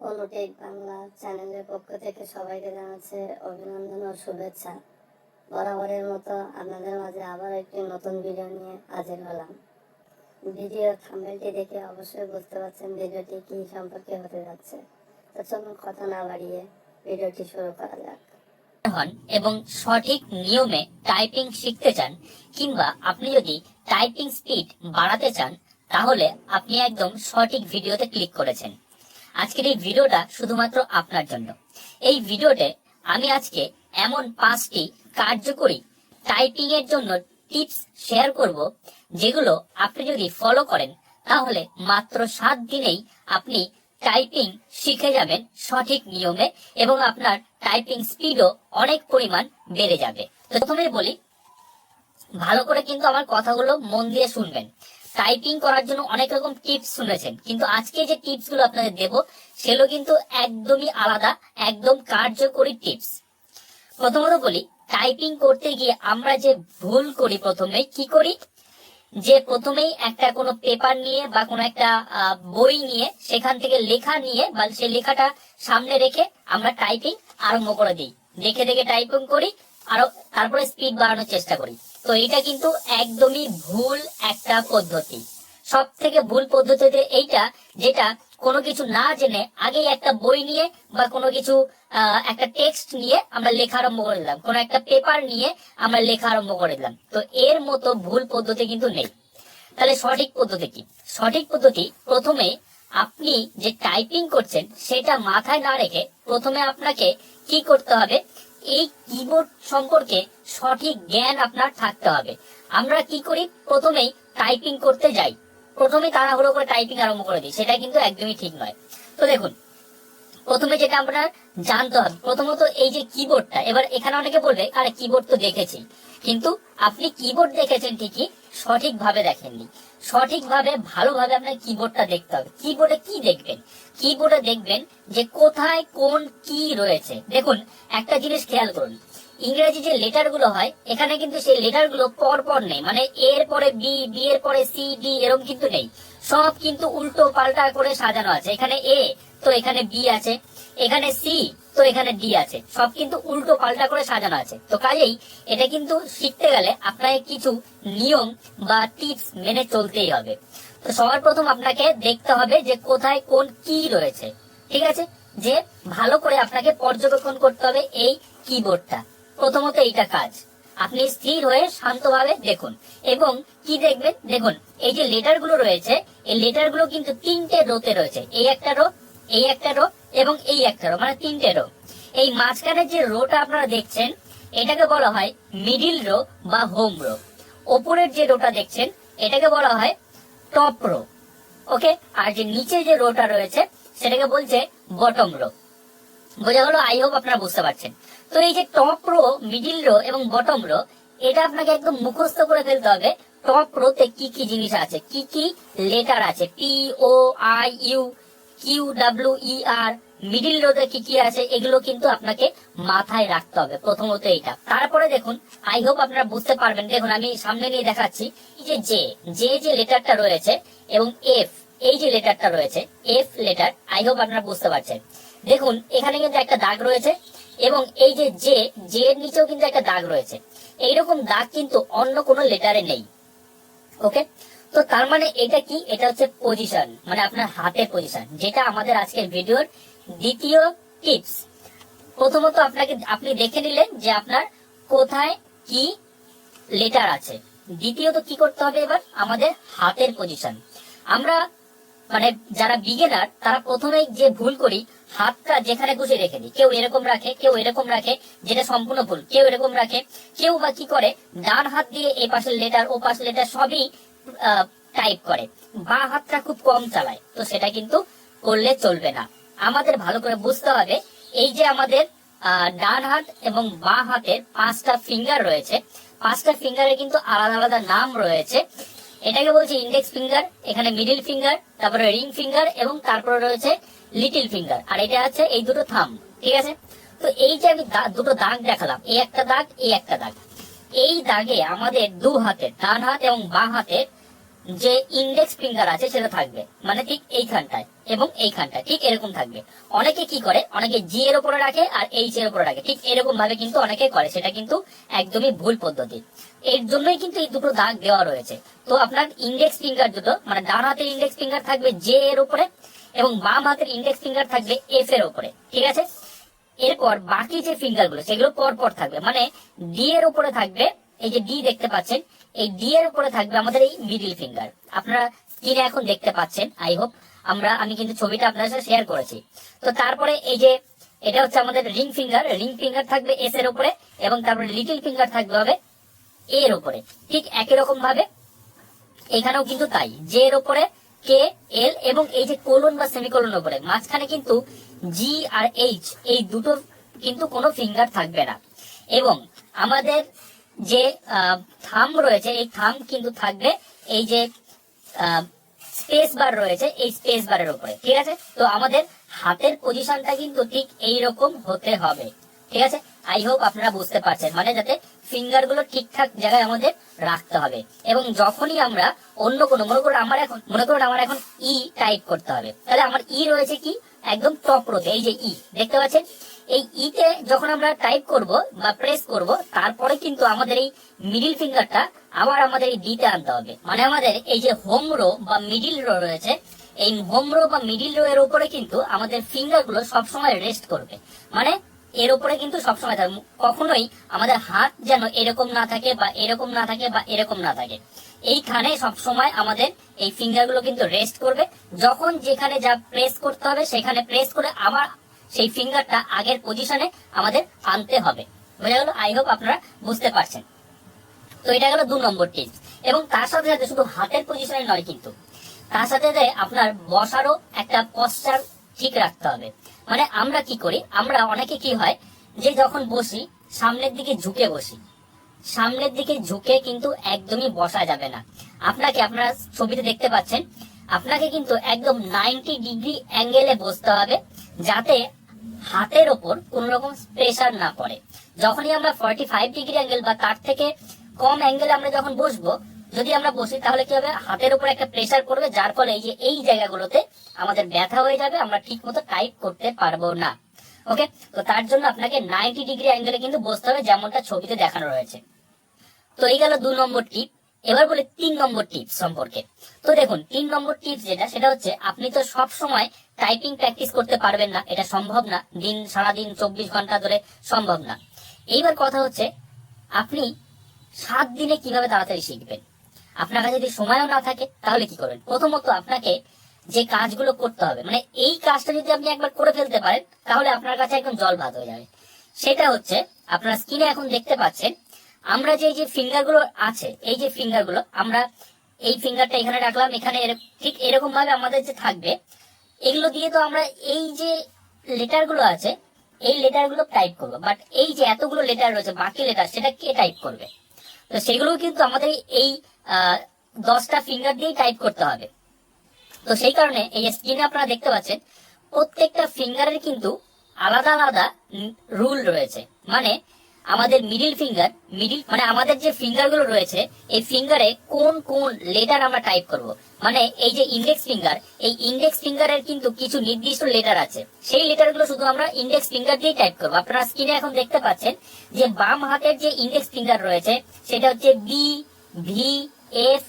অনুটেক বাংলা চ্যানেলের পক্ষ থেকে সবাইকে জানাচ্ছে অভিনন্দন ও শুভেচ্ছা। বরাবরের মতো আপনাদের মাঝে আবার একটি নতুন ভিডিও নিয়ে হাজির হলাম। ভিডিও থাম্বনেলটি দেখে অবশ্যই বুঝতে পারছেন ভিডিওটি কি সম্পর্কে হতে যাচ্ছে। তো চলুন কথা না বাড়িয়ে ভিডিওটি শুরু করা যাক। হন এবং সঠিক নিয়মে টাইপিং শিখতে চান, কিংবা আপনি যদি টাইপিং স্পিড বাড়াতে চান, তাহলে আপনি একদম সঠিক ভিডিওতে ক্লিক করেছেন। আজকের এই ভিডিওটা শুধুমাত্র আপনার জন্য। এই ভিডিওতে আমি আজকে এমন 5টি কার্যকরী টাইপিং এর জন্য টিপস শেয়ার করব, যেগুলো আপনি যদি ফলো করেন তাহলে মাত্র 7 দিনেই আপনি টাইপিং শিখে যাবেন সঠিক নিয়মে, এবং আপনার টাইপিং স্পিডও অনেক পরিমাণ বেড়ে যাবে। তো প্রথমে বলি, ভালো করে কিন্তু আমার কথাগুলো মন দিয়ে শুনবেন। টাইপিং করার জন্য অনেক রকম টিপস শুনেছেন, কিন্তু আজকে যে টিপস গুলো আপনাদের দেব সেগুলো কিন্তু একদমই আলাদা, একদম কার্যকরী টিপস। প্রথমত বলি, টাইপিং করতে গিয়ে আমরা যে ভুল করি, প্রথমে কি করি, যে প্রথমেই একটা কোনো পেপার নিয়ে বা কোনো একটা বই নিয়ে সেখান থেকে লেখা নিয়ে বা সেই লেখাটা সামনে রেখে আমরা টাইপিং আরম্ভ করে দিই, দেখে দেখে টাইপিং করি, আরো তারপরে স্পিড বাড়ানোর চেষ্টা করি। তো এটা কিন্তু একদমই ভুল একটা পদ্ধতি। সব থেকে ভুল পদ্ধতিতে এইটা, যেটা কোনো কিছু না জেনে আগেই একটা বই নিয়ে বা কোনো কিছু একটা টেক্সট নিয়ে আমরা লেখা আরম্ভ করে দিলাম, কোনো একটা পেপার নিয়ে আমরা লেখা আরম্ভ করে দিলাম। তো এর মতো ভুল পদ্ধতি কিন্তু নেই। তাহলে সঠিক পদ্ধতি কি? সঠিক পদ্ধতি, প্রথমে আপনি যে টাইপিং করছেন সেটা মাথায় না রেখে প্রথমে আপনাকে কি করতে হবে, এই কিবোর্ড সম্পর্কে সঠিক জ্ঞান আপনার থাকতে হবে। আমরা কি করি, প্রথমেই টাইপিং করতে যাই, প্রথমে তাড়াহুড়ো করে টাইপিং আরম্ভ করে দিই, সেটা কিন্তু একদমই ঠিক নয়। তো দেখুন, প্রথমে যেটা আপনার জানতে হবে, প্রথমত এই যে কিবোর্ডটা, এবার এখানে অনেকে বলবে আরে কিবোর্ড তো দেখেছি, কিন্তু আপনি কিবোর্ড দেখেছেন ঠিকই, সঠিকভাবে দেখেননি। সঠিকভাবে ভালোভাবে আপনার কিবোর্ডটা দেখতে হবে। কিবোর্ডে কি দেখবেন? কিবোর্ডে দেখবেন যে কোথায় কোন কি রয়েছে। দেখুন, একটা জিনিস খেয়াল করুন, ইংরেজি যে লেটার গুলো হয়, এখানে কিন্তু সেই লেটার গুলো পর পর নেই, মানে এর পরে বি, বি এর পরে সি, ডি এরকম কিন্তু নেই। সব কিন্তু উল্টো পাল্টা করে সাজানো আছে। এখানে এ তো এখানে বি আছে, এখানে সি তো এখানে ডি আছে, সব কিন্তু উল্টো পাল্টা করে সাজানো আছে। তো কাজেই এটা কিন্তু শিখতে গেলে আপনাকে কিছু নিয়ম বা টিপস মেনে চলতেই হবে। তো সবার প্রথম আপনাকে দেখতে হবে যে কোথায় কোন কি রয়েছে, ঠিক আছে, যে ভালো করে আপনাকে পর্যবেক্ষণ করতে হবে এই কিবোর্ডটা। প্রথমত এইটা কাজ, আপনি স্থির হয়ে শান্তভাবে দেখুন। এবং কি দেখবেন, দেখুন এই যে লেটার গুলো রয়েছে, এই লেটার গুলো কিন্তু 3টে রোতে রয়েছে। এই একটা রো, এই একটা রো এবং এই একটা রো, মানে 3টে রো। এই মাঝখানের যে রোটা আপনারা দেখছেন, এটাকে বলা হয় মিডিল রো বা হোম রো। ওপরের যে রোটা দেখছেন, এটাকে বলা হয় টপ রো। ওকে, আর যে নিচে যে রোটা রয়েছে সেটাকে বলছে বটম রো। বোঝা গেল? আই হোপ আপনারা বুঝতে পারছেন। তো এই যে টপ রো, মিডিল রো এবং বটম রো, এটা আপনাকে একদম মুখস্থ করে ফেলতে হবে। টপ রোতে কি কি জিনিস আছে, কি কি লেটার আছে, P O I U, Q W E R. Middle রোতে কি কি আছে, এগুলো কিন্তু আপনাকে মাথায় রাখতে হবে প্রথমত এইটা। তারপরে দেখুন, আই হোপ আপনারা বুঝতে পারবেন। দেখুন, আমি সামনে নিয়ে দেখাচ্ছি। এই যে যে লেটারটা রয়েছে এবং এফ, এই যে লেটারটা রয়েছে, এফ লেটার, আই হোপ আপনারা বুঝতে পারছেন। দেখুন, এখানে কিন্তু একটা দাগ রয়েছে, এবং এই যে জে এর নিচেও কিন্তু একটা দাগ রয়েছে। এইরকম দাগ কিন্তু অন্য কোনো লেটারে নেই। ওকে, তো তার মানে এটা কি, এটা হচ্ছে পজিশন, মানে আপনার হাতের পজিশন, যেটা আমাদের আজকের ভিডিওর দ্বিতীয় টিপস। প্রথমত আপনি দেখে নিলেন যে আপনার কোথায় কি লেটার আছে। দ্বিতীয়ত কি করতে হবে, এবার আমাদের হাতের পজিশন। আমরা মানে যারা বিগিনার, তারা প্রথমেই যে ভুল করি, হাতটা যেখানে খুশি রেখে দিই। কেউ এরকম রাখে, কেউ এরকম রাখে, যেটা সম্পূর্ণ ভুল। কেউ এরকম রাখে, কেউ বা কি করে, ডান হাত দিয়ে এ পাশের লেটার ও পাশের লেটার সবই টাইপ করে, বাঁ হাতটা খুব কম চালায়। তো সেটা কিন্তু করলে চলবে না। আমাদের ভালো করে বুঝতে হবে, এই যে আমাদের ডান হাত এবং বাঁ হাতের 5টা ফিঙ্গার রয়েছে, 5টা ফিঙ্গারের কিন্তু আলাদা আলাদা নাম রয়েছে। এটাকে বলছে ইন্ডেক্স ফিঙ্গার, এখানে মিডিল ফিঙ্গার, তারপরে রিং ফিঙ্গার এবং তারপরে রয়েছে লিটল ফিঙ্গার, আর এটা আছে এই দুটো থাম্ব, ঠিক আছে। তো এই যে আমি দুটো দাগ দেখালাম, এই একটা দাগ, এই একটা দাগ, এই দাগে আমাদের দু হাতের, ডান হাত এবং বাঁ হাতের যে ইন্ডেক্স ফিঙ্গার আছে সেটা থাকবে, মানে ঠিক এইখানটায় এবং এইখানটায় ঠিক এরকম থাকবে। অনেকে কি করে, অনেকে জি এর উপরে রাখে আর এইচ এর উপরে রাখে, ঠিক এরকম ভাবে কিন্তু অনেকে করে, সেটা কিন্তু একদমই ভুল পদ্ধতি। এর জন্যই কিন্তু এই দুটো দাগ দেওয়া রয়েছে। তো আপনার ইন্ডেক্স ফিঙ্গার দুটো, মানে ডান হাতের ইন্ডেক্স ফিঙ্গার থাকবে জে এর উপরে এবং বাম হাতের ইন্ডেক্স ফিঙ্গার থাকবে এফ এর উপরে, ঠিক আছে। এরপর বাকি যে ফিঙ্গার গুলো সেগুলো পর পর থাকবে, মানে ডি এর উপরে থাকবে, এই যে ডি দেখতে পাচ্ছেন, এই ডি এর উপরে থাকবে আমাদের এই মিডিল ফিঙ্গার। আপনারা স্ক্রিনে এখন দেখতে পাচ্ছেন, আই হোপ। আমি কিন্তু ছবিটা আপনার সাথে শেয়ার করেছি। তো তারপরে এই যে এটা হচ্ছে আমাদের রিং ফিঙ্গার থাকবে এস এর উপরে এবং তারপরে লিটল ফিঙ্গার থাকবে হবে এ এর উপরে। ঠিক একই রকম ভাবে এখানেও কিন্তু তাই, জে এর উপরে কে এল এবং এই যে কোলন বা সেমিকোলন উপরে, মাঝখানে কিন্তু জি আর এইচ এই দুটো কিন্তু কোনো ফিঙ্গার থাকবে না। এবং আমাদের যে থাম রয়েছে, এই থাম কিন্তু থাকবে এই যে স্পেস বার রয়েছে এই স্পেস বারের উপরে, ঠিক আছে। তো আমাদের হাতের পজিশনটা কিন্তু ঠিক এইরকম হতে হবে, ঠিক আছে। আই হোপ আপনারা বুঝতে পারছেন, মানে যাতে ফিঙ্গার গুলো ঠিকঠাক জায়গায় আমাদের রাখতে হবে। এবং যখনই আমরা অন্য কোনো, মনে করুন আমার এখন ই টাইপ করতে হবে, তাহলে আমার ই রয়েছে কি একদম টপ রোতে, এই যে ই দেখতে পাচ্ছেন, এই ইতে যখন আমরা টাইপ করব বা প্রেস করব, তারপরে কিন্তু আমাদের এই মিডিল ফিঙ্গারটা আবার আমাদের এই ডিতে আনতে হবে। মানে আমাদের এই যে হোম রো বা মিডিল রো রয়েছে, এই হোম রো বা মিডিল রো এর উপরে কিন্তু আমাদের ফিঙ্গার গুলো সবসময় রেস্ট করবে, মানে এর উপরে কিন্তু সবসময় থাকবে। কখনোই আমাদের হাত যেন এরকম না থাকে বা এরকম না থাকে বা এরকম না থাকে, এইখানে সবসময় আমাদের এই ফিঙ্গার গুলো কিন্তু রেস্ট করবে। যখন যেখানে যা প্রেস করতে হবে সেখানে প্রেস করে আবার সেই ফিঙ্গারটা আগের পজিশনে আমাদের আনতে হবে। বোঝা গেল? আই হোপ আপনারা বুঝতে পারছেন। তো এটা গেল 2 নম্বর টিপস। এবং তার সাথে সাথে শুধু হাতের পজিশনে নয়, কিন্তু তার সাথে সাথে আপনার বসারও একটা পশ্চার ঠিক রাখতে হবে। মানে আমরা কি করি, আমরা অনেকে কি হয় যে যখন বসি সামনের দিকে ঝুঁকে বসি, সামনের দিকে ঝুঁকে কিন্তু একদমই বসা যাবে না। আপনারা ছবিতে দেখতে পাচ্ছেন, আপনাকে কিন্তু একদম 90 ডিগ্রি অ্যাঙ্গেলে বসতে হবে, যাতে হাতের ওপর কোন রকম প্রেসার না পড়ে। যখনই আমরা 45 ডিগ্রি অ্যাঙ্গেল বা তার থেকে কম অ্যাঙ্গেলে আমরা যখন বসবো, যদি আমরা বসি তাহলে কি হবে, হাতের উপর একটা প্রেসার পড়বে, যার ফলে এই যে এই জায়গাগুলোতে আমাদের ব্যথা হয়ে যাবে, আমরা ঠিক মতো টাইপ করতে পারবো না। ওকে, তো তার জন্য আপনাকে 90 ডিগ্রি অ্যাঙ্গেলে কিন্তু বসতে হবে, যেমনটা ছবিতে দেখানো রয়েছে। তো এই গেল 2 নম্বর টিপ। এবার বলি 3 নম্বর টিপস সম্পর্কে। তো দেখুন 3 নম্বর টিপস সেটা হচ্ছে, আপনি তো সব সময় টাইপিং প্র্যাকটিস করতে পারবেন না, এটা সম্ভব না, সারাদিন 24 ঘন্টা ধরে সম্ভব না। এইবার কথা হচ্ছে, আপনি 7 দিনে কিভাবে তাড়াতাড়ি শিখবেন। আপনার কাছে যদি সময়ও না থাকে তাহলে কি করবেন? প্রথমত আপনাকে যে কাজগুলো করতে হবে, মানে এই কাজটা যদি আপনি একবার করে ফেলতে পারেন তাহলে আপনার কাছে একদম জল ভাত হয়ে যাবে। সেটা হচ্ছে, আপনার স্ক্রিনে এখন দেখতে পাচ্ছেন, আমরা যে ফিঙ্গার গুলো আছে, এই যে ফিঙ্গার গুলো, আমরা এই ফিঙ্গারটা এখানে রাখলাম, এখানে ঠিক এরকম ভাবে আমাদের যে থাকবে, এগুলো দিয়ে তো আমরা এই যে লেটার গুলো আছে এই লেটার গুলো টাইপ করবো। বাট এই যে এতগুলো লেটার রয়েছে, বাকি লেটার, সেটা কে টাইপ করবে? তো সেগুলো কিন্তু আমাদের এই 10টা ফিঙ্গার দিয়েই টাইপ করতে হবে। তো সেই কারণে এই স্ক্রিনে আপনারা দেখতে পাচ্ছেন, প্রত্যেকটা ফিঙ্গারের কিন্তু আলাদা আলাদা রুল রয়েছে। মানে আমাদের মানে আমাদের যে ফিঙ্গার গুলো রয়েছে, এই ফিঙ্গারে কোন কোন লেটার আমরা টাইপ করব। মানে এই যে ইন্ডেক্স ফিঙ্গার, এই ইন্ডেক্স ফিঙ্গারের কিন্তু কিছু নির্দিষ্ট লেটার আছে, সেই লেটার গুলো শুধু আমরা ইন্ডেক্স ফিঙ্গার দিয়ে টাইপ করবো। আপনারা স্ক্রিনে এখন দেখতে পাচ্ছেন যে বাম হাতের যে ইন্ডেক্স ফিঙ্গার রয়েছে সেটা হচ্ছে বি, ভি, এফ,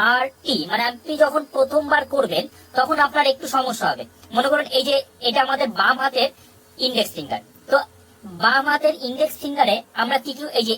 আর টি। মানে আপনি যখন প্রথমবার করবেন তখন আপনার একটু সমস্যা হবে। মনে করুন এই যে এটা আমাদের বাম হাতের ইন্ডেক্স ফিঙ্গার, তো বাম হাতের ইন্ডেক্স ফিঙ্গারে আমরা কি এই যে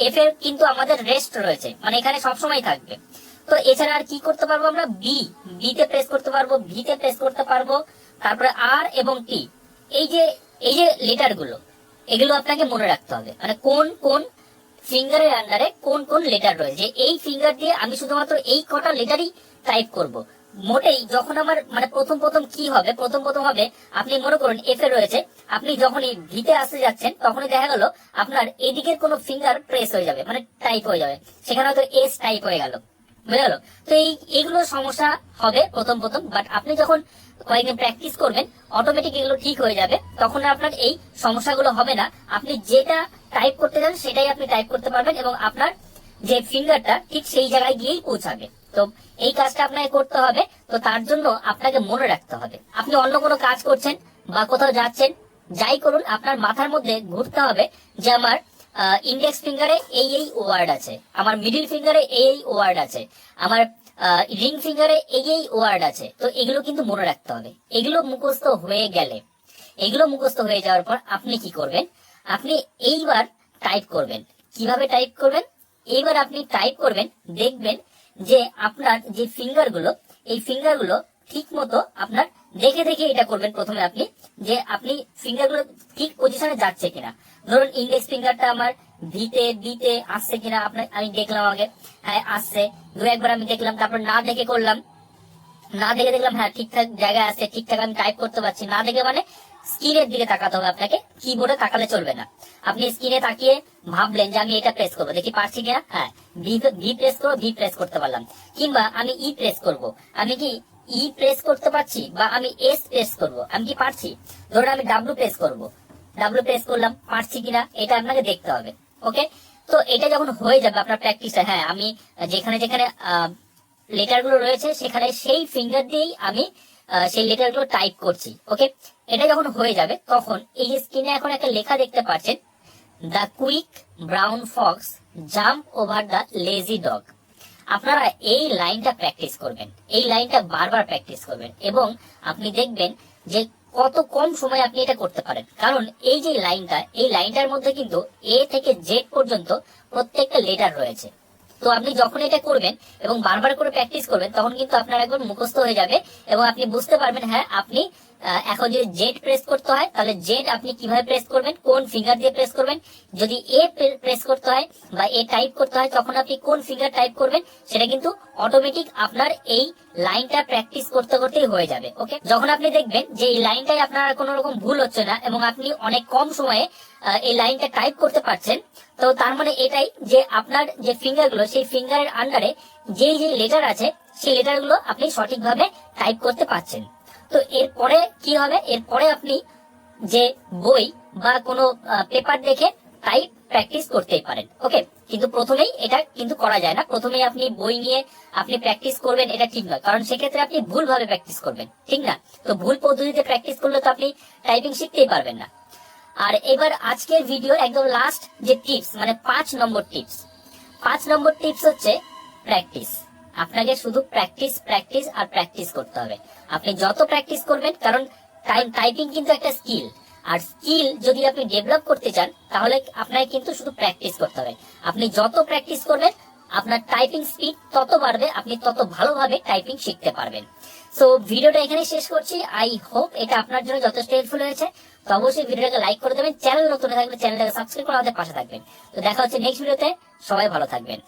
এফ এর কিন্তু আমাদের রেস্ট রয়েছে, মানে এখানে সবসময় থাকবে। তো এছাড়া আর কি করতে পারবো, আমরা বি তে প্রেস করতে পারবো, ভি তে প্রেস করতে পারবো, তারপরে আর এবং টি। এই যে লেটার গুলো, এগুলো আপনাকে মনে রাখতে হবে, মানে কোন কোন ফিঙ্গারের আন্ডারে কোন কোন লেটার রয়েছে। এই ফিঙ্গার দিয়ে আমি শুধুমাত্র এই কটা লেটারই টাইপ করব। মোটেই যখন আমার মানে প্রথম কি হবে, প্রথম হবে আপনি মনে করুন এফ এ রয়েছে, আপনি যখন এই ভিতে আসতে যাচ্ছেন তখনই দেখা গেল আপনার এদিকের কোনো ফিঙ্গার প্রেস হয়ে যাবে, মানে টাইপ হয়ে যাবে, সেখানে হয়তো এস টাইপ হয়ে গেল, বুঝে গেল? তো এইগুলো সমস্যা হবে প্রথম, বাট আপনি যখন কয়েকদিন প্র্যাকটিস করবেন অটোমেটিক এগুলো ঠিক হয়ে যাবে, তখন আপনার এই সমস্যাগুলো হবে না। আপনি যেটা টাইপ করতে চান সেটাই আপনি টাইপ করতে পারবেন এবং আপনার যে ফিঙ্গারটা ঠিক সেই জায়গায় গিয়েই পৌঁছাবে। তো তো এই কাজটা আপনাকে করতে হবে। তো তার জন্য আপনাকে মনে রাখতে হবে, আপনি অন্য কোনো কাজ করছেন বা কোথাও যাচ্ছেন, যাই করুন আপনার মাথার মধ্যে ঘুরতে হবে যে আমার ইন্ডেক্স ফিঙ্গারে এই ওয়ার্ড আছে, আমার মিডিল ফিঙ্গারে এই ওয়ার্ড আছে, আমার রিং ফিঙ্গারে এই ওয়ার্ড আছে। তো এগুলো কিন্তু মনে রাখতে হবে। এগুলো মুখস্থ হয়ে গেলে, এগুলো মুখস্থ হয়ে যাওয়ার পর আপনি কি করবেন, আপনি এইবার টাইপ করবেন। কিভাবে টাইপ করবেন? এইবার আপনি টাইপ করবেন, দেখবেন যে আপনার যে ফিঙ্গারগুলো, এই ফিঙ্গারগুলো ঠিক মতো আপনার দেখে দেখে এটা করবেন। প্রথমে আপনি যে আপনি ফিঙ্গারগুলো ঠিক পজিশনে যাচ্ছে কিনা। ধরুন ইন্ডেক্স ফিঙ্গারটা আমার ভিতে বিতে আসছে কিনা আপনার আমি দেখলাম আগে, হ্যাঁ আসছে, দু একবার আমি দেখলাম, তারপর না দেখে করলাম, না দেখে দেখলাম হ্যাঁ ঠিকঠাক জায়গায় আছে, ঠিকঠাক আমি টাইপ করতে পারছি। না দেখে মানে স্ক্রিনের দিকে তাকাতে হবে আপনাকে, কিবোর্ডে তাকালে চলবে না। আপনি স্ক্রিনে তাকিয়ে ভাবলেন যে আমি এটা প্রেস করবো, দেখি পারছি কিনা, হ্যাঁ ভি প্রেস করবো, ভি প্রেস করতে পারলাম। কিংবা আমি ই প্রেস করব, আমি কি ই প্রেস করতে পারছি, বা আমি এস প্রেস করব, আমি কি পারছি। ধরুন আমি ডাব্লু প্রেস করব, ডাব্লু প্রেস করলাম, পারছি কিনা এটা আপনাকে দেখতে হবে। ওকে, তো এটা যখন হয়ে যাবে আপনার প্র্যাকটিসটা, হ্যাঁ আমি যেখানে যেখানে লেটার গুলো রয়েছে সেখানে সেই ফিঙ্গার দিয়েই আমি সেই লেটার গুলো টাইপ করছি। ওকে, এটা যখন হয়ে যাবে তখন এই যে স্ক্রিনে এখন একটা লেখা দেখতে পাচ্ছেন, the quick brown Fox jump over the lazy dog. আপনারা এই লাইনটা প্র্যাকটিস করবেন, এই লাইনটা বারবার প্র্যাকটিস করবেন, এবং আপনি দেখবেন যে কত কম সময় আপনি এটা করতে পারেন। কারণ এই যে লাইনটা, এই লাইনটার মধ্যে কিন্তু এ থেকে জেড পর্যন্ত প্রত্যেকটা লেটার রয়েছে। তো আপনি যখন এটা করবেন এবং বারবার করে প্র্যাকটিস করবেন, তখন কিন্তু আপনার একবার মুখস্থ হয়ে যাবে এবং আপনি বুঝতে পারবেন হ্যাঁ আপনি এখন যদি জেড প্রেস করতে হয় তাহলে জেড আপনি কিভাবে প্রেস করবেন, কোন ফিঙ্গার দিয়ে প্রেস করবেন। যদি এ প্রেস করতে হয় বা এ টাইপ করতে হয় তখন আপনি কোন ফিঙ্গার টাইপ করবেন, সেটা কিন্তু অটোমেটিক আপনার এই লাইনটা প্র্যাকটিস করতে করতেই হয়ে যাবে। ওকে, যখন আপনি দেখবেন যে এই লাইনটাই আপনার কোনো রকম ভুল হচ্ছে না এবং আপনি অনেক কম সময়ে এই লাইনটা টাইপ করতে পারছেন, তো তার মানে এটাই যে আপনার যে ফিঙ্গারগুলো, সেই ফিঙ্গারের আন্ডারে যেই যেই লেটার আছে সেই লেটারগুলো আপনি সঠিকভাবে টাইপ করতে পারছেন। তো এরপরে কি হবে, এরপরে আপনি যে বই বা কোনো পেপার দেখে টাইপ প্র্যাকটিস করতেই পারেন। ওকে, কিন্তু প্রথমেই এটা কিন্তু করা যায় না, প্রথমেই আপনি বই নিয়ে আপনি প্র্যাকটিস করবেন এটা ঠিক নয়, কারণ সেক্ষেত্রে আপনি ভুলভাবে প্র্যাকটিস করবেন, ঠিক না। তো ভুল পদ্ধতিতে প্র্যাকটিস করলে তো আপনি টাইপিং শিখতেই পারবেন না। আর এবার আজকের ভিডিও একদম লাস্ট যে টিপস, মানে 5 নম্বর টিপস। 5 নম্বর টিপস হচ্ছে প্র্যাকটিস। আপনাকে শুধু প্র্যাকটিস প্র্যাকটিস আর প্র্যাকটিস করতে হবে। আপনি যত প্র্যাকটিস করবেন, কারণ টাইপিং কিন্তু একটা স্কিল, আর স্কিল যদি আপনি ডেভেলপ করতে চান তাহলে আপনাকে কিন্তু শুধু প্র্যাকটিস করতে হবে। আপনি যত প্র্যাকটিস করবেন আপনার টাইপিং স্পিড তত বাড়বে, আপনি তত ভালোভাবে টাইপিং শিখতে পারবেন। সো ভিডিওটা এখানে শেষ করছি। আই হোপ এটা আপনার জন্য যথেষ্ট হেল্পফুল হয়েছে। তো অবশ্যই ভিডিওটাকে লাইক করে দেবেন, চ্যানেল নতুন থাকলে চ্যানেলটাকে সাবস্ক্রাইব করে আমাদের পাশে থাকবেন। তো দেখা হচ্ছে নেক্সট ভিডিওতে, সবাই ভালো থাকবেন।